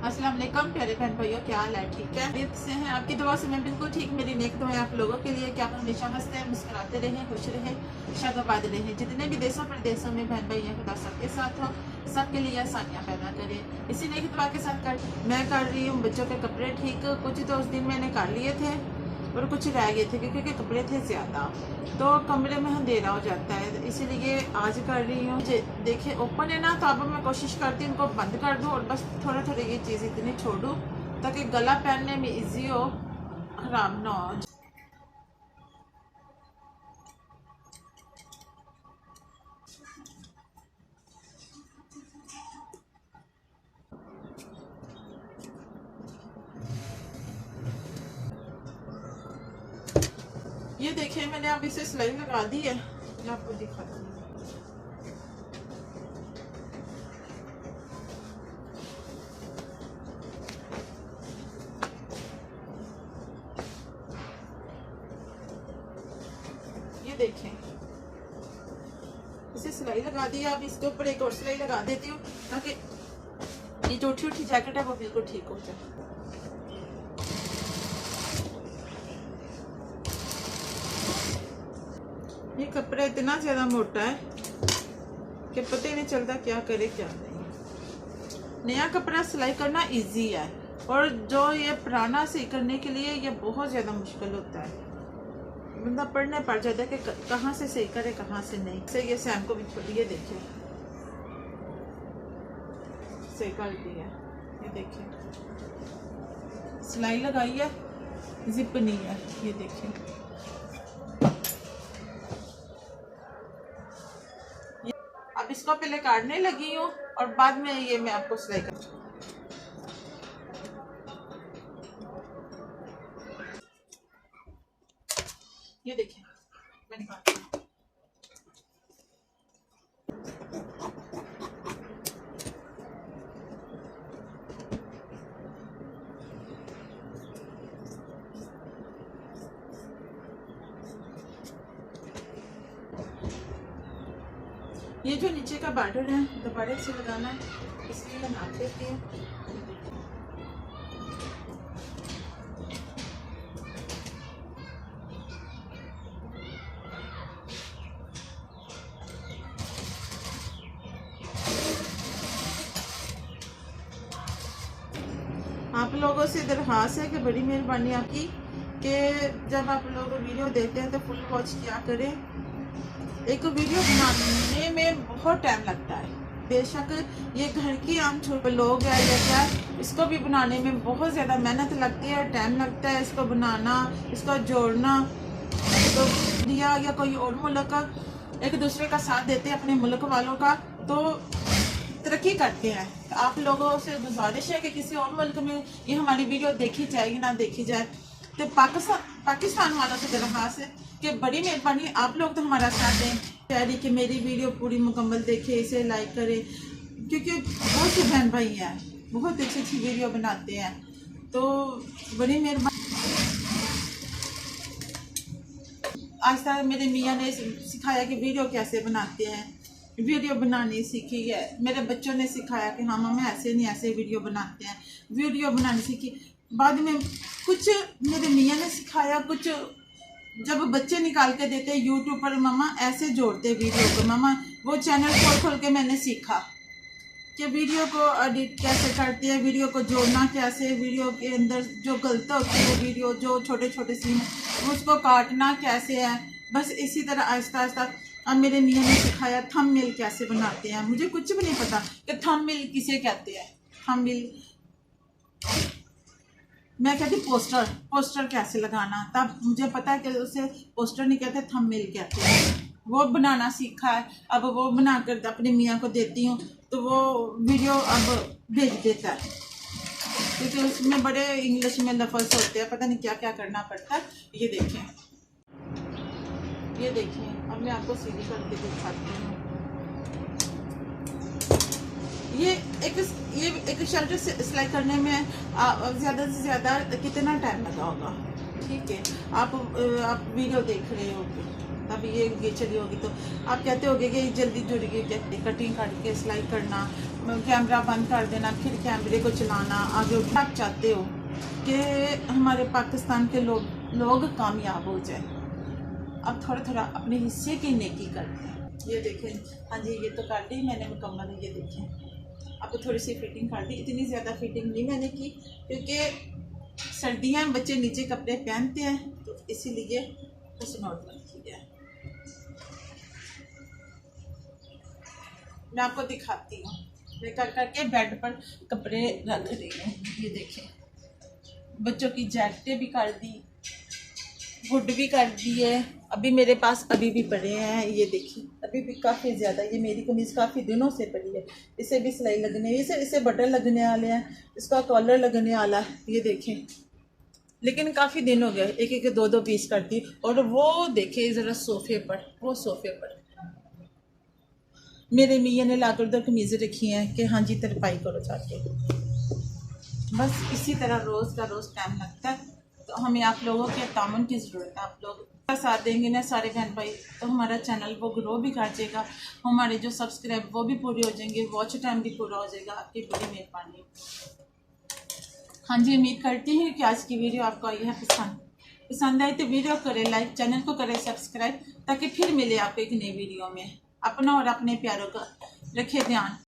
अस्सलाम वालेकुम प्यारे बहन भाइयों, क्या हाल है? ठीक है, खैरियत से हैं? आपकी दुआ से मैं बिल्कुल ठीक। मेरी नेक दुआ है आप लोगों के लिए कि आप हमेशा हंसते हैं, मुस्कुराते रहें, खुश रहें, शादाबाद रहें। जितने भी देशों प्रदेशों में बहन भाई हैं, खुदा सबके साथ हो, सबके लिए आसानियाँ पैदा करें। इसी नेक दुआ के साथ मैं कर रही हूँ बच्चों के कपड़े ठीक। कुछ तो उस दिन मैंने कर लिए थे और कुछ रह गए थे क्योंकि कपड़े थे ज़्यादा, तो कमरे में अंधेरा हो जाता है, इसीलिए आज कर रही हूँ। देखिए ओपन है ना, तो अब मैं कोशिश करती हूँ उनको बंद कर दूँ और बस थोड़ा थोड़ा ये चीज़ इतनी छोड़ूँ ताकि गला पहनने में इजी हो, खराब ना हो। ये देखिए मैंने अब इसे सिलाई लगा दी है, मैं आपको दिखाती हूँ। ये देखें, इसे सिलाई लगा दी। अब इसके ऊपर एक और सिलाई लगा देती हूँ ताकि ये जो उठी उठी जैकेट है वो बिल्कुल ठीक हो जाए। ये कपड़ा इतना ज़्यादा मोटा है कि पता ही नहीं चलता क्या करे क्या नहीं। नया कपड़ा सिलाई करना इजी है और जो ये पुराना सही करने के लिए ये बहुत ज़्यादा मुश्किल होता है। बंदा पढ़ने पड़ जाता है कि कहाँ से सही करे कहाँ से नहीं। से ये सैम को भी छोड़िए, देखिए सही कर दी है। ये देखिए सिलाई लगाई है, जिप नहीं है। ये देखिए अब इसको पहले काटने लगी हूँ और बाद में ये मैं आपको सिलाई कर। ये देखिए मैंने काटा। ये जो नीचे का बॉर्डर है दोबारा से लगाना है, इसलिए मैं नाप लेती हूँ। आप लोगों से दरख्वास्त है कि बड़ी मेहरबानी आपकी कि जब आप लोग वीडियो देखते हैं तो फुल वॉच किया करें। एक वीडियो बनाने में बहुत टाइम लगता है, बेशक ये घर की आम छोटे लोग हैं या क्या, इसको भी बनाने में बहुत ज़्यादा मेहनत लगती है, टाइम लगता है इसको बनाना, इसको जोड़ना। तो इंडिया या कोई और मुल्क एक दूसरे का साथ देते हैं, अपने मुल्क वालों का, तो तरक्की करते हैं। तो आप लोगों से गुजारिश है कि किसी और मुल्क में ये हमारी वीडियो देखी जाएगी ना देखी जाए, तो पाकिस्तान वालों से दरख्वास्त है कि बड़ी मेहरबानी आप लोग तो हमारा साथ दें, तैयारी कि मेरी वीडियो पूरी मुकम्मल देखें, इसे लाइक करें, क्योंकि बहुत से बहन भाई हैं बहुत अच्छी अच्छी वीडियो बनाते हैं, तो बड़ी मेहरबानी। आज तक मेरे मियाँ ने सिखाया कि वीडियो कैसे बनाते हैं, वीडियो बनानी सीखी है। मेरे बच्चों ने सिखाया कि हाँ मम्मा ऐसे नहीं ऐसे वीडियो बनाते हैं, वीडियो बनानी सीखी। बाद में कुछ मेरे मियाँ ने सिखाया, कुछ जब बच्चे निकाल के देते यूट्यूब पर, मम्मा ऐसे जोड़ते वीडियो को, मम्मा वो चैनल खोल खोल के मैंने सीखा कि वीडियो को एडिट कैसे करते हैं, वीडियो को जोड़ना कैसे, वीडियो के अंदर जो गलत होती है, वीडियो जो छोटे छोटे सीन उसको काटना कैसे है। बस इसी तरह आहिस्ता आहिस्ता अब मेरे मियाँ ने सिखाया थंबनेल कैसे बनाते हैं। मुझे कुछ भी नहीं पता कि थंबनेल किसे कहते हैं। थंबनेल मैं कहती पोस्टर कैसे लगाना, तब मुझे पता है कि उसे पोस्टर नहीं कहते, थंबनेल कहते हैं। वो बनाना सीखा है, अब वो बनाकर अपने मियाँ को देती हूँ तो वो वीडियो अब भेज देता है, क्योंकि उसमें बड़े इंग्लिश में लफ्ज़ होते हैं, पता नहीं क्या क्या करना पड़ता है। ये देखें अब मैं आपको सीधी करके दिखाती हूँ। ये एक शर्ट सिलाई करने में ज़्यादा से ज़्यादा कितना टाइम लगा होगा? ठीक है, आप वीडियो देख रहे होगे, अब ये चली होगी तो आप कहते होगे कि जल्दी जुड़ गई, कहते कटिंग काट के सिलाई करना कैमरा बंद कर देना, फिर कैमरे को चलाना आगे। आप चाहते हो कि हमारे पाकिस्तान के लोग कामयाब हो जाए, अब थोड़ा थोड़ा अपने हिस्से की नेकी करते हैं। ये देखें, हाँ जी ये तो कर दी मैंने मुकम्मल। ये देखें, अब थोड़ी सी फिटिंग कर दी, इतनी ज़्यादा फिटिंग नहीं मैंने की क्योंकि सर्दियाँ हैं, बच्चे नीचे कपड़े पहनते हैं, तो इसीलिए बस नॉर्मल की है। मैं आपको दिखाती हूँ, मैं कर करके बेड पर कपड़े रख रही हूँ। ये देखें, बच्चों की जैकेटें भी कर दी, हुड भी कर दी है। अभी मेरे पास अभी भी पड़े हैं, ये देखिए अभी भी काफ़ी ज़्यादा। ये मेरी कमीज़ काफ़ी दिनों से पड़ी है, इसे भी सिलाई लगने, इसे बटन लगने वाले हैं, इसका कॉलर लगने वाला है। ये देखें, लेकिन काफ़ी दिन हो गए, एक एक दो दो पीस कर दी। और वो देखे ज़रा सोफ़े पर, वो सोफ़े पर मेरे मियाँ ने लाकर उधर कमीज़ें रखी हैं कि हाँ जी तरपाई करो जाके। बस इसी तरह रोज़ का रोज़ टाइम लगता है, तो हमें आप लोगों के तामुन की ज़रूरत है। आप लोग साथ देंगे ना सारे बहन भाई, तो हमारा चैनल वो ग्रो भी कर जाएगा, हमारे जो सब्सक्राइब वो भी पूरे हो जाएंगे, वॉच टाइम भी पूरा हो जाएगा। आपकी बड़ी मेहरबानी। हाँ जी, उम्मीद करती हूँ कि आज की वीडियो आपको आई है पसंद आए तो वीडियो करें लाइक, चैनल को करें सब्सक्राइब, ताकि फिर मिले आपको एक नई वीडियो में। अपना और अपने प्यारों का रखे ध्यान।